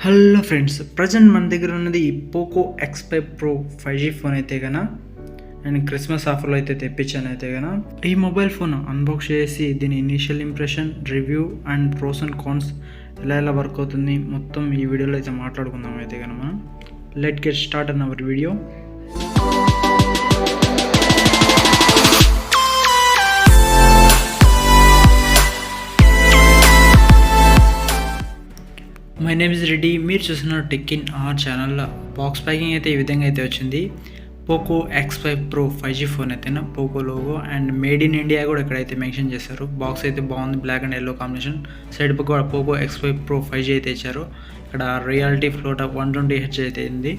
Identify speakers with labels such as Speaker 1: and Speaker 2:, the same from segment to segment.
Speaker 1: Hello friends, present మన దగ్గర ఉన్నది Poco X5 Pro 5G phone అయితే కన అండ్ క్రిస్మస్ ఆఫర్లో అయితే తెప్పించాను అయితే కన. ఈ మొబైల్ ఫోన్ అన్బాక్స్ చేసి దీని initial impression, review and pros and cons ఎలా వర్క్ అవుతుంది మొత్తం ఈ వీడియోలో అయితే మాట్లాడుకుందాం అయితే కన. మనం let get start on our video. My name is Reddy. మీరు చూస్తున్నారు టెక్ ఇన్ ఆర్ ఛానల్లో. బాక్స్ ప్యాకింగ్ అయితే ఈ విధంగా అయితే వచ్చింది. Poco X5 Pro 5G phone అయితేనా Poco logo and made in India కూడా ఇక్కడైతే మెన్షన్ చేశారు. బాక్స్ అయితే బాగుంది, black and yellow combination. Side పక్క కూడా పోకో X5 Pro 5G అయితే ఇచ్చారు. ఇక్కడ రియాలిటీ ఫ్లోట్ 120Hz అయితే ఉంది.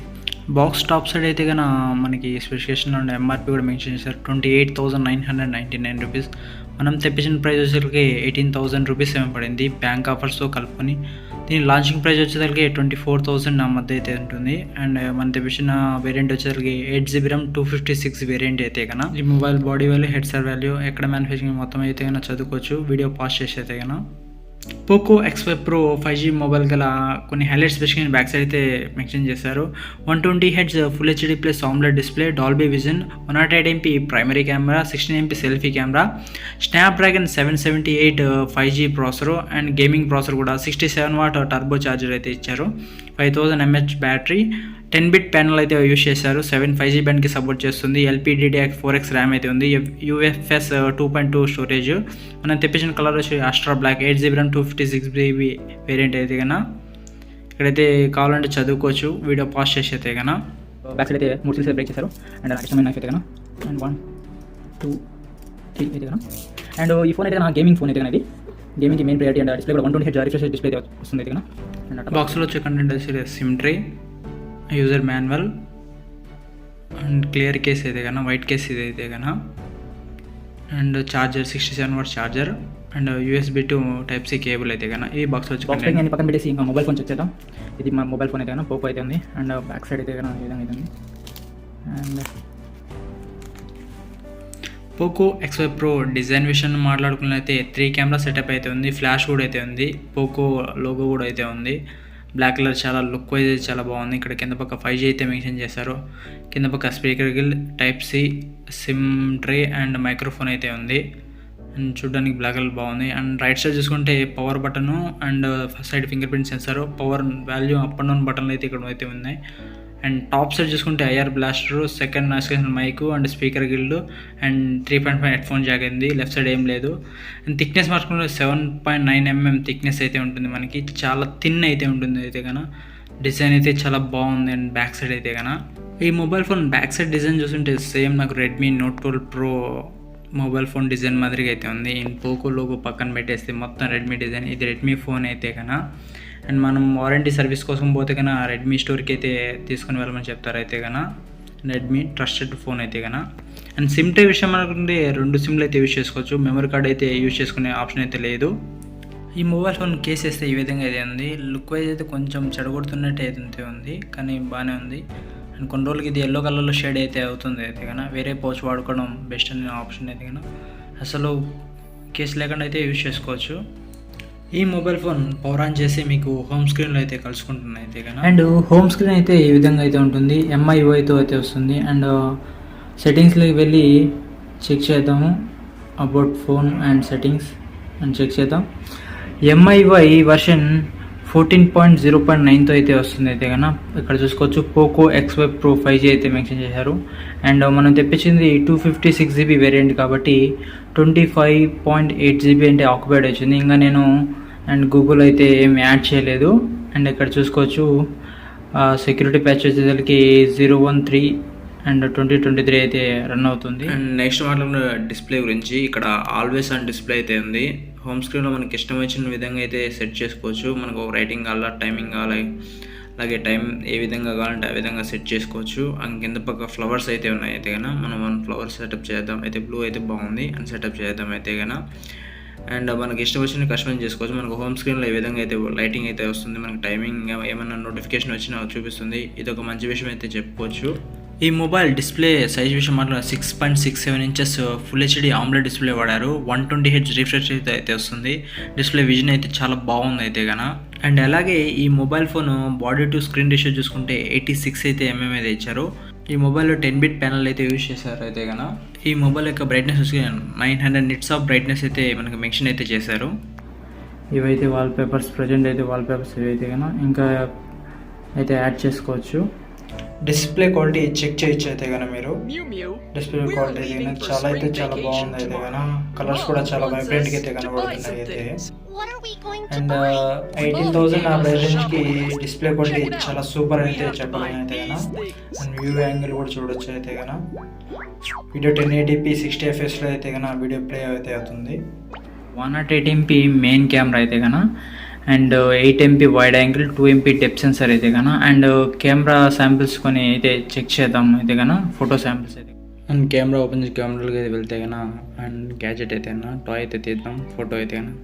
Speaker 1: బాక్స్ టాప్ సైడ్ అయితే కన్నా మనకి స్పెసిఫికేషన్లో ఉండే ఎంఆర్పి కూడా మెన్షన్ చేశారు, 28,999 రూపీస్. మనం తెప్పించిన ప్రైస్ వచ్చేసరికి 18,000 రూపీస్ ఏమో పడింది బ్యాంక్ ఆఫర్స్తో కలుపుకొని. దీని లాంచింగ్ ప్రైస్ వచ్చేసరికి 24,000 నా మధ్య అయితే ఉంటుంది. అండ్ మనం తెప్పించిన వేరియంట్ వచ్చేసరికి 8GB RAM 256 వేరియంట్ అయితే కన్నా. ఈ mobile body value, headset value, ఎక్కడ మ్యానుఫ్యాక్చరింగ్ మొత్తం అయితే కన్నా చదువుకోవచ్చు. వీడియో పాస్ చేసి అయితే కన్నా. Poco X5 Pro 5G mobile గల కొన్ని హైలైట్స్ స్పెసిఫికేషన్ బ్యాక్ సైడ్ అయితే మెన్షన్ చేశారు. 120Hz full HD plus omelette display, Dolby vision, 108MP primary camera, 16MP selfie camera, Snapdragon 778 5G processor and gaming processor కూడా, 67W turbo charger అయితే ఇచ్చారు, 5000 mAh battery, 10-bit panel అయితే use చేశారు. 7 5G బ్యాండ్కి support చేస్తుంది. LPDDR4X RAM అయితే ఉంది. UFS 2.2 storage. మనం తెప్పించిన కలర్ వచ్చి ఆస్ట్రా black, 8GB RAM 256GB variant అయితే కన్నా. ఇక్కడైతే కావాలంటే చదువుకోవచ్చు. వీడియో పాస్ చేసి అయితే కన్నా.
Speaker 2: బ్యాక్ సైడ్ అయితే 3 సీల్స్ బ్రేక్ చేశారు. అండ్ నాకు ఇష్టమైన నైఫ్ అయితే కన్నా. అండ్ 1 2 3 అయితే కన్నా. అండ్ ఈ ఫోన్ అయితే నా గేమింగ్ ఫోన్ అయితే కన్నా. ఇది గేమింగ్కి మెయిన్ ప్రయారిటీ. అండ్ డిస్ప్లే కూడా 120Hz రిఫ్రెష్ డిస్ప్లే అయితే వస్తుంది అయితే కన్నా.
Speaker 1: అండ్ బాక్స్లో వచ్చే కంటెంట్ వచ్చి SIM tray, user manual and clear case అయితే కన్నా, వైట్ కేస్ ఇది అయితే కన్నా. And charger 67W charger and USB to Type-C cable అయితే కన్నా. ఈ బాక్స్ వచ్చి
Speaker 2: నేను పక్కన పెట్టేసి ఇంకా మొబైల్ ఫోన్ చెక్ చేద్దాం. ఇది మా మొబైల్ ఫోన్ అయితే కన్నా పోకో అయితే ఉంది. అండ్ బ్యాక్ సైడ్ అయితే కన్నా ఈ విధంగా అయితే ఉంది. And
Speaker 1: Poco X5 Pro design విషయాన్ని మాట్లాడుకున్నట్లయితే 3 కెమెరా సెటప్ అయితే ఉంది. ఫ్లాష్ కూడా అయితే ఉంది. పోకో లోగో కూడా అయితే ఉంది. బ్లాక్ కలర్ చాలా లుక్ వైజ్ అయితే చాలా బాగుంది. ఇక్కడ కింద పక్క 5G అయితే మెన్షన్ చేశారు. కింద పక్క speaker grill, Type-C, SIM tray and microphone అయితే ఉంది. అండ్ చూడడానికి బ్లాక్ కలర్ బాగుంది. అండ్ రైట్ సైడ్ చూసుకుంటే power button and first side fingerprint sensor, power volume up and down బటన్లు అయితే ఇక్కడ అయితే ఉన్నాయి. అండ్ టాప్ సైడ్ చూసుకుంటే IR blaster, second noise cancelling mic and speaker grill and 3.5 headphone jack అయింది. Left side ఏం లేదు. అండ్ థిక్నెస్ మార్చుకుంటే 7.9mm థిక్నెస్ అయితే ఉంటుంది. మనకి చాలా థిన్ అయితే ఉంటుంది అయితే కన్నా. డిజైన్ అయితే చాలా బాగుంది. అండ్ బ్యాక్ సైడ్ అయితే కన్నా ఈ mobile phone back side design చూస్తుంటే సేమ్ నాకు Redmi Note 12 Pro mobile phone design మాదిరిగా అయితే ఉంది. పోకో లోగో పక్కన పెట్టేస్తే మొత్తం రెడ్మీ డిజైన్. ఇది రెడ్మీ ఫోన్ అయితే కన్నా. అండ్ మనం వారంటీ సర్వీస్ కోసం పోతే కన్నా రెడ్మీ స్టోర్కి అయితే తీసుకుని వెళ్ళమని చెప్తారు అయితే కన్నా. రెడ్మీ ట్రస్టెడ్ ఫోన్ అయితే కన్నా. అండ్ సిమ్ ట్రే విషయం అనుకుంటే 2 సిమ్లు అయితే యూజ్ చేసుకోవచ్చు. మెమరీ కార్డ్ అయితే యూజ్ చేసుకునే ఆప్షన్ అయితే లేదు. ఈ మొబైల్ ఫోన్ కేస్ వేస్తే ఈ విధంగా అయితే ఉంది. లుక్ వైజ్ అయితే కొంచెం చెడగొడుతున్నట్టు అయితే ఉంది, కానీ బాగానే ఉంది. అండ్ కొన్ని రోజులకి ఇది ఎల్లో కలర్లో షేడ్ అయితే అవుతుంది అయితే కన్నా. వేరే పౌచ్ వాడుకోవడం బెస్ట్ అనే ఆప్షన్ అయితే కన్నా. అసలు కేస్ లేకుండా అయితే యూజ్ చేసుకోవచ్చు. ఈ మొబైల్ ఫోన్ పవర్ ఆన్ చేసి మీకు హోమ్ స్క్రీన్లో అయితే కలుసుకుంటుంది అయితే కన్నా. అండ్ హోమ్ స్క్రీన్ అయితే ఈ విధంగా అయితే ఉంటుంది. MIUIతో అయితే వస్తుంది. అండ్ సెట్టింగ్స్లోకి వెళ్ళి చెక్ చేద్దాము. About phone and settings and check చేద్దాం. MIUI వర్షన్ 14.0.9తో అయితే వస్తుంది అయితే కన్నా. ఇక్కడ చూసుకోవచ్చు పోకో X5 Pro 5G అయితే మెన్షన్ చేశారు. అండ్ మనం తెప్పించింది 256GB వేరియంట్ కాబట్టి 25.8GB అంటే ఆక్యుపైడ్ వచ్చింది. ఇంకా నేను అండ్ గూగుల్ అయితే ఏం యాడ్ చేయలేదు. అండ్ ఇక్కడ చూసుకోవచ్చు సెక్యూరిటీ ప్యాచ్ వచ్చేసరికి 013 అండ్ 2023 అయితే రన్ అవుతుంది. అండ్ నెక్స్ట్ మాట్లాడిన డిస్ప్లే గురించి, ఇక్కడ ఆల్వేస్ ఆన్ డిస్ప్లే అయితే ఉంది. హోమ్ స్క్రీన్లో మనకి ఇష్టం వచ్చిన విధంగా అయితే సెట్ చేసుకోవచ్చు. మనకు రైటింగ్ కావాలా, టైమింగ్ కావాలి, అలాగే టైం ఏ విధంగా కావాలంటే ఆ విధంగా సెట్ చేసుకోవచ్చు. అండ్ కింద పక్క ఫ్లవర్స్ అయితే ఉన్నాయి అయితే కన్నా. మనం 1 ఫ్లవర్ సెటప్ చేద్దాం అయితే. బ్లూ అయితే బాగుంది అండ్ సెటప్ చేద్దాం అయితే కన్నా. అండ్ మనకి ఇష్టం వచ్చిన కస్టమైజ్ చేసుకోవచ్చు. మనకు హోమ్ స్క్రీన్లో ఈ విధంగా అయితే లైటింగ్ అయితే వస్తుంది. మనకి టైమింగ్ ఏమైనా నోటిఫికేషన్ వచ్చినా చూపిస్తుంది. ఇది ఒక మంచి విషయం అయితే చెప్పుకోవచ్చు. ఈ మొబైల్ డిస్ప్లే సైజ్ విషయం మాత్రం 6.67 inches full HD omelette display వాడారు. 120Hz రిఫ్రెష్ అయితే వస్తుంది. డిస్ప్లే విజన్ అయితే చాలా బాగుంది అయితే కన్నా. అండ్ అలాగే ఈ mobile phone body to screen ratio చూసుకుంటే 86 అయితే అయితే ఇచ్చారు. ఈ మొబైల్లో 10-bit ప్యానల్ అయితే యూజ్ చేశారు అయితే కనుక. ఈ మొబైల్ యొక్క బ్రైట్నెస్ వచ్చి 900 nits ఆఫ్ బ్రైట్నెస్ అయితే మనకు మెన్షన్ అయితే చేశారు. ఇవైతే వాల్పేపర్స్, ప్రజెంట్ అయితే వాల్పేపర్స్ ఇవైతే కనుక ఇంకా అయితే యాడ్ చేసుకోవచ్చు. డిస్ప్లే క్వాలిటీ చెక్ చేయొచ్చు అయితే కనుక మీరు. డిస్ప్లే క్వాలిటీ అయితే చాలా బాగుంది అయితే కనుక. కలర్స్ కూడా చాలా వైబ్రెంట్గా అయితే కనబడుతున్నాయి అయితే. అండ్ 18,000 ఆ ప్రైస్ రేంజ్కి డిస్ప్లే క్వాలిటీ చాలా సూపర్ అయితే చెప్పాలి అయితే కనుక. అండ్ వ్యూ యాంగిల్ కూడా చూడొచ్చు అయితే కనుక. వీడియో 1080p 60 fps అయితే కనుక వీడియో ప్లే అయితే అవుతుంది. 108MP మెయిన్ కెమెరా అయితే కనుక. And 8MP wide angle, 2MP depth sensor అయితే కనుక. అండ్ కెమెరా శాంపిల్స్ కొన్ని అయితే చెక్ చేద్దాం అయితే కనుక. ఫోటో శాంపిల్స్ అయితే అండ్ కెమెరా ఓపెన్ చేసి కెమెరాలోకి అయితే వెళ్తే కనుక. అండ్ గ్యాజెట్ అయితే కనుక టాయ్ అయితే తీద్దాం. ఫోటో అయితే కనుక.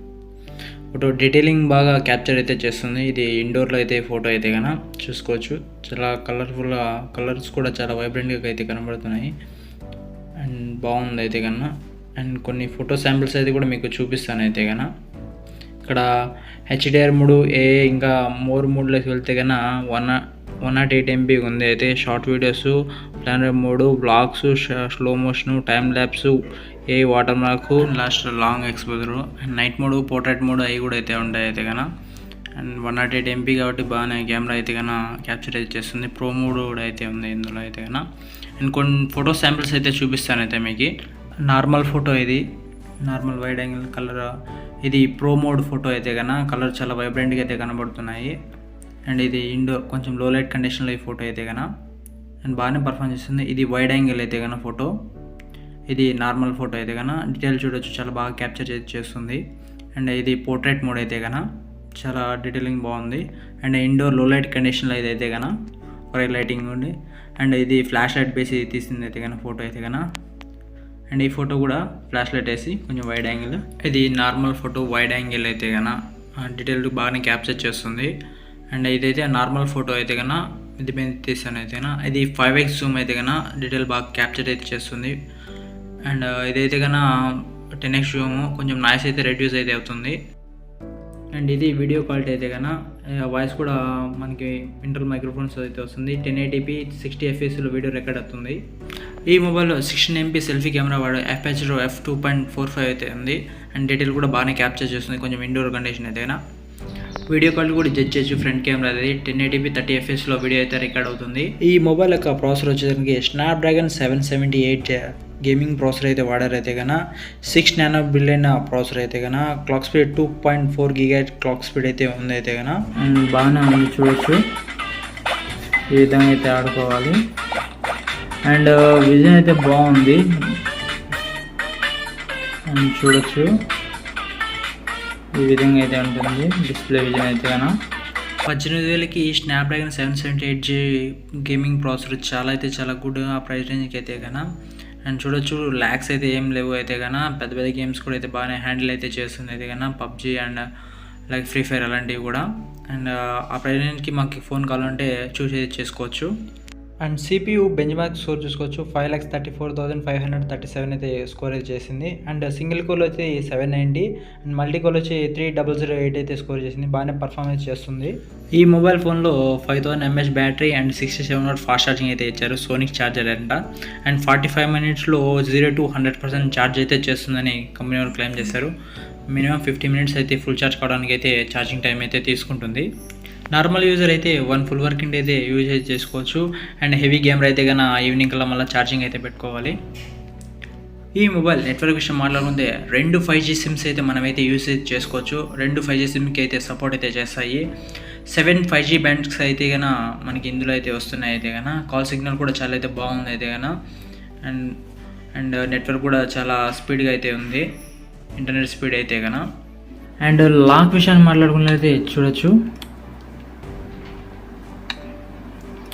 Speaker 1: ఫోటో డీటెయిలింగ్ బాగా క్యాప్చర్ అయితే చేస్తుంది. ఇది ఇండోర్లో అయితే ఫోటో అయితే కనుక చూసుకోవచ్చు. చాలా కలర్ఫుల్గా, కలర్స్ కూడా చాలా వైబ్రెంట్గా అయితే కనబడుతున్నాయి. అండ్ బాగుంది అయితే కనుక. అండ్ కొన్ని ఫోటో శాంపిల్స్ అయితే కూడా మీకు చూపిస్తాను అయితే కనుక. ఇక్కడ HDR మోడ్, ఇంకా మోర్ మోడ్లోకి వెళ్తే కనుక 108MP ఉంది అయితే. Short videos, planner mode, vlogs, slow motion, time lapse, watermark, last long exposure, and night mode, portrait mode అవి కూడా అయితే ఉంటాయి అయితే కనుక. అండ్ 108MP కాబట్టి బాగానే కెమెరా అయితే కనుక క్యాప్చర్ అయితే చేస్తుంది. ప్రో మోడ్ కూడా అయితే ఉంది ఇందులో అయితే కనుక. అండ్ కొన్ని ఫోటో శాంపిల్స్ అయితే చూపిస్తాను అయితే మీకు. నార్మల్ ఫోటో ఇది, నార్మల్ వైడ్ యాంగిల్ కలర్. ఇది ప్రో మోడ్ ఫోటో అయితే కనుక కలర్ చాలా వైబ్రెంట్గా అయితే కనబడుతున్నాయి. అండ్ ఇది ఇండోర్ కొంచెం లో లైట్ కండిషన్లో ఈ ఫోటో అయితే కనుక. అండ్ బాగానే పర్ఫార్మ్ చేస్తుంది. ఇది వైడ్ యాంగిల్ అయితే కనుక ఫోటో. ఇది నార్మల్ ఫోటో అయితే కనుక డీటెయిల్ చూడొచ్చు, చాలా బాగా క్యాప్చర్ చేస్తుంది. అండ్ ఇది పోర్ట్రేట్ మోడ్ అయితే కనుక చాలా డీటెయిలింగ్ బాగుంది. అండ్ ఇండోర్ లో లైట్ కండిషన్లో అయితే కనుక వైట్ లైటింగ్ ఉంది. అండ్ ఇది ఫ్లాష్ లైట్ బేసి తీసింది అయితే కనుక ఫోటో అయితే కనుక. అండ్ ఈ ఫోటో కూడా ఫ్లాష్ లైట్ వేసి కొంచెం వైడ్ యాంగిల్. ఇది నార్మల్ ఫోటో వైడ్ యాంగిల్ అయితే కనుక డీటెయిల్ బాగానే క్యాప్చర్ చేస్తుంది. అండ్ ఇదైతే నార్మల్ ఫోటో అయితే కనుక ఇది మీద తీసాను అయితే కనుక. ఇది 5x జూమ్ అయితే కనుక డీటెయిల్ బాగా క్యాప్చర్ అయితే చేస్తుంది. అండ్ ఇదైతే కనుక 10x జూమ్, కొంచెం నాయిస్ అయితే రెడ్యూస్ అయితే అవుతుంది. అండ్ ఇది వీడియో క్వాలిటీ అయితే కనుక వాయిస్ కూడా మనకి ఇంటర్నల్ మైక్రోఫోన్స్ అయితే వస్తుంది. 1080p 60 fps వీడియో రికార్డ్ అవుతుంది. ఈ మొబైల్లో 16MP సెల్ఫీ కెమెరా వాడు అపర్చర్ f2.45 అయితే ఉంది. అండ్ డీటెయిల్ కూడా బాగానే క్యాప్చర్ చేస్తుంది కొంచెం ఇండోర్ కండిషన్ అయితే కనుక. వీడియో కాల్ కూడా జడ్జ్ చేయొచ్చు. ఫ్రంట్ కెమెరా అది 1080p 30 fps వీడియో అయితే రికార్డ్ అవుతుంది. ఈ మొబైల్ యొక్క ప్రాసెసర్ వచ్చేసరికి స్నాప్డ్రాగన్ 778 గేమింగ్ ప్రాసెసర్ అయితే వాడారు అయితే కనుక. 6 nanobillion ప్రాసెసర్ అయితే కనుక. Clock speed 2.4 GHz clock speed అయితే ఉంది అయితే కనుక. అండ్ బాగానే ఉంది చూడొచ్చు. ఈ విధంగా అయితే ఆడుకోవాలి. అండ్ విజన్ అయితే బాగుంది అండ్ చూడొచ్చు. ఈ విధంగా అయితే ఉంటుంది డిస్ప్లే విజన్ అయితే కనుక. 18,000కి స్నాప్డ్రాగన్ 778G గేమింగ్ ప్రాసెసర్ చాలా గుడ్ ఆ ప్రైస్ రేంజ్కి అయితే కనుక. అండ్ చూడొచ్చు ల్యాక్స్ అయితే ఏం లేవు అయితే కనుక. పెద్ద గేమ్స్ కూడా అయితే బాగానే హ్యాండిల్ అయితే చేస్తుంది అయితే కనుక. PUBG and like free fire అలాంటివి కూడా. అండ్ ఆ ప్రైస్ రేంజ్కి మాకు ఫోన్ కావాలంటే చూస్ చేసుకోవచ్చు. అండ్ CPU బెంచ్మార్క్ స్కోర్ చూసుకోవచ్చు. 5,34,537 అయితే స్కోర్ అయితే చేసింది. అండ్ సింగిల్ కోర్ వచ్చి 790 అండ్ మల్టీ కోర్ వచ్చి 3,008 అయితే స్కోర్ చేసింది. బాగానే పర్ఫార్మెన్స్ చేస్తుంది. ఈ మొబైల్ ఫోన్లో 5000 mAh battery and 67 watt fast charging అయితే ఇచ్చారు. సోనిక్ ఛార్జర్ అంట. అండ్ 45 minutesలో 0 to 100% ఛార్జ్ అయితే చేస్తుందని కంపెనీ వాళ్ళు క్లెయిమ్ చేశారు. మినిమం 50 minutes అయితే ఫుల్ ఛార్జ్ కావడానికి అయితే ఛార్జింగ్ టైం అయితే తీసుకుంటుంది. నార్మల్ యూజర్ అయితే 1 full వర్కింగ్ డే అయితే యూజ్ చేసుకోవచ్చు. అండ్ హెవీ గేమర్ అయితే కనుక ఈవినింగ్ కల్లా మళ్ళీ ఛార్జింగ్ అయితే పెట్టుకోవాలి. ఈ మొబైల్ నెట్వర్క్ విషయం మాట్లాడుకుంటే 2 5G సిమ్స్ అయితే మనమైతే యూజ్ చేసుకోవచ్చు. 2 5G సిమ్కి అయితే సపోర్ట్ అయితే చేస్తాయి. 7 5G బ్యాండ్స్ అయితే కనుక మనకి ఇందులో అయితే వస్తున్నాయి అయితే కనుక. కాల్ సిగ్నల్ కూడా చాలా అయితే బాగుంది అయితే కనుక. అండ్ నెట్వర్క్ కూడా చాలా స్పీడ్గా అయితే ఉంది, ఇంటర్నెట్ స్పీడ్ అయితే కనుక. అండ్ లాక్ విషయాన్ని మాట్లాడుకున్నట్లయితే చూడొచ్చు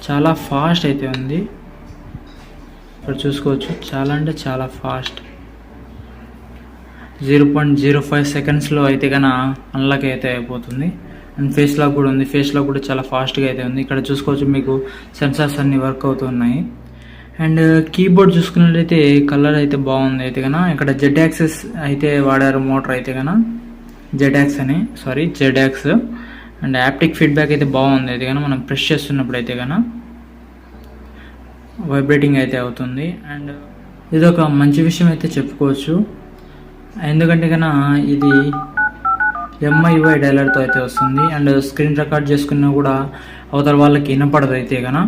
Speaker 1: చాలా ఫాస్ట్ అయితే ఉంది. ఇక్కడ చూసుకోవచ్చు చాలా అంటే చాలా ఫాస్ట్. 0.05 secondsలో అయితే కనుక అన్లాక్ అయితే అయిపోతుంది. అండ్ ఫేస్ లాక్ కూడా ఉంది. ఫేస్ లాక్ కూడా చాలా ఫాస్ట్గా అయితే ఉంది. ఇక్కడ చూసుకోవచ్చు మీకు సెన్సార్స్ అన్నీ వర్క్ అవుతున్నాయి. అండ్ కీబోర్డ్ చూసుకున్నట్లయితే కలర్ అయితే బాగుంది అయితే కనుక. ఇక్కడ ZX అయితే వాడారు మోటార్ అయితే కనుక. ZX. అండ్ యాప్టిక్ ఫీడ్బ్యాక్ అయితే బాగుంది అయితే కానీ మనం ప్రెస్ చేస్తున్నప్పుడు అయితే కానీ వైబ్రేటింగ్ అయితే అవుతుంది. అండ్ ఇది ఒక మంచి విషయం అయితే చెప్పుకోవచ్చు, ఎందుకంటే కన్నా ఇది MIUI డైలర్తో అయితే వస్తుంది. అండ్ స్క్రీన్ రికార్డ్ చేసుకున్నా కూడా అవతల వాళ్ళకి వినపడదు అయితే కన్నా.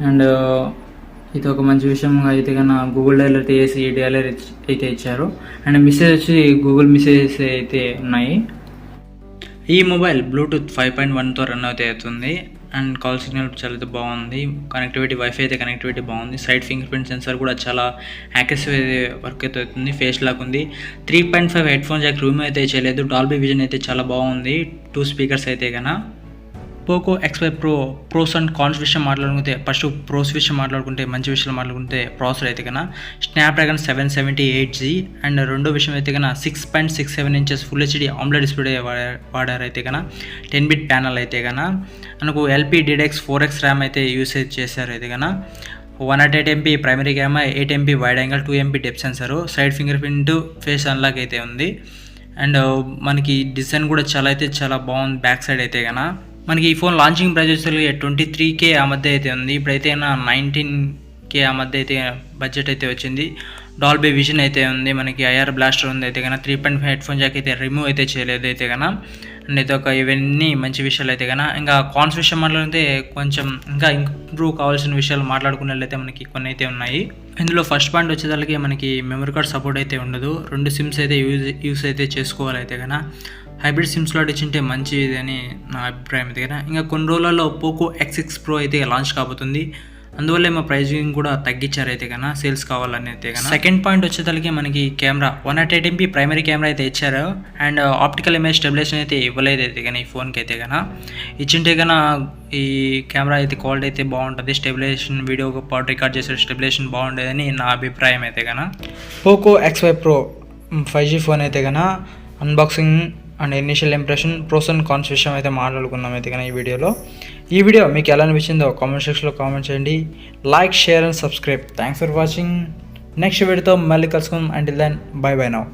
Speaker 1: అండ్ ఇది ఒక మంచి విషయం అయితే కన్నా గూగుల్ డైలర్ వేసి డైలర్ అయితే ఇచ్చారు. అండ్ మెసేజ్ వచ్చి గూగుల్ మెసేజెస్ అయితే ఉన్నాయి. ఈ మొబైల్ బ్లూటూత్ 5.1తో రన్ అవుతుంది. అండ్ కాల్ సిగ్నల్ చాలా అయితే బాగుంది. కనెక్టివిటీ వైఫై అయితే కనెక్టివిటీ బాగుంది. సైడ్ ఫింగర్ ప్రింట్ సెన్సార్ కూడా చాలా యాక్యురేసీ అయితే వర్క్ అయితే అవుతుంది. ఫేస్ లాక్ ఉంది. 3.5 హెడ్ ఫోన్ జాక్ రూమ్ అయితే చేయలేదు. డాల్బీ విజన్ అయితే చాలా బాగుంది. 2 స్పీకర్స్ అయితే కన్నా. Poco X5 Pro pros and cons విషయం మాట్లాడుకుంటే ఫస్ట్ ప్రోస్ విషయం మాట్లాడుకుంటే మంచి విషయాలు మాట్లాడుకుంటే ప్రాసెసర్ అయితే కన్నా స్నాప్డ్రాగన్ 778G. అండ్ రెండో విషయం అయితే కన్నా 6.67 inches full HD AMOLED display వాడారు అయితే కన్నా. 10-bit ప్యానల్ అయితే కన్నా మనకు LPDDR4X ర్యామ్ అయితే యూసేజ్ చేశారు అయితే కన్నా. 108 MP primary camera, 8 MP wide angle, 2 MP depth sensor, side finger print, face unlock అయితే ఉంది. అండ్ మనకి డిజైన్ కూడా చాలా బాగుంది బ్యాక్ సైడ్ అయితే కన్నా. మనకి ఈ ఫోన్ లాంచింగ్ ప్రైస్ వచ్చి 23K ఆ మధ్య అయితే ఉంది. ఇప్పుడైతే 19K ఆ మధ్య అయితే బడ్జెట్ అయితే వచ్చింది. డాల్బీ విజన్ అయితే ఉంది. మనకి IR బ్లాస్టర్ ఉంది అయితే కన్నా. 3.5 హెడ్ ఫోన్ జాక్ అయితే రిమూవ్ అయితే చేయలేదు అయితే కన్నా. అండ్ అయితే ఇవన్నీ మంచి విషయాలు అయితే కన్నా. ఇంకా కాన్స్ విషయం మాట్లాడితే కొంచెం ఇంకా ఇంప్రూవ్ కావాల్సిన విషయాలు మాట్లాడుకున్నట్లయితే మనకి కొన్ని అయితే ఉన్నాయి. ఇందులో ఫస్ట్ పాయింట్ వచ్చేసరికి మనకి మెమరీ కార్డ్ సపోర్ట్ అయితే ఉండదు. 2 సిమ్స్ అయితే యూస్ అయితే చేసుకోవాలి అయితే కన్నా. హైబ్రిడ్ సిమ్ స్లాట్ ఇచ్చింటే మంచిది అని నా అభిప్రాయం అయితే కదా. ఇంకా కొన్ని రోజులలో పోకో X6 Pro అయితే లాంచ్ కాబోతుంది. అందువల్ల మా ప్రైజింగ్ కూడా తగ్గించారు అయితే కన్నా సేల్స్ కావాలని అయితే కన్నా. సెకండ్ పాయింట్ వచ్చేసరికి మనకి కెమెరా 108 MP ప్రైమరీ కెమెరా అయితే ఇచ్చారు. అండ్ ఆప్టికల్ ఇమేజ్ స్టెబిలైజేషన్ అయితే ఇవ్వలేదు అయితే కానీ ఈ ఫోన్కి అయితే కన్నా. ఇచ్చింటే కన్నా ఈ కెమెరా అయితే క్వాలిటీ అయితే బాగుంటుంది. స్టెబిలైజేషన్ వీడియో పాటు రికార్డ్ చేసే స్టెబిలైజేషన్ బాగుండేదని నా అభిప్రాయం అయితే కన్నా. Poco X5 Pro 5G phone అయితే కన్నా unboxing and initial impression, pros and cons విషయం అయితే మాట్లాడుకున్నాం అయితే కానీ ఈ వీడియోలో. ఈ వీడియో మీకు ఎలా అనిపించిందో కామెంట్ సెక్షన్లో కామెంట్ చేయండి. Like, share and subscribe. Thanks for watching. Next వీడియోతో మళ్ళీ కలుసుకుందాం. Until then bye now.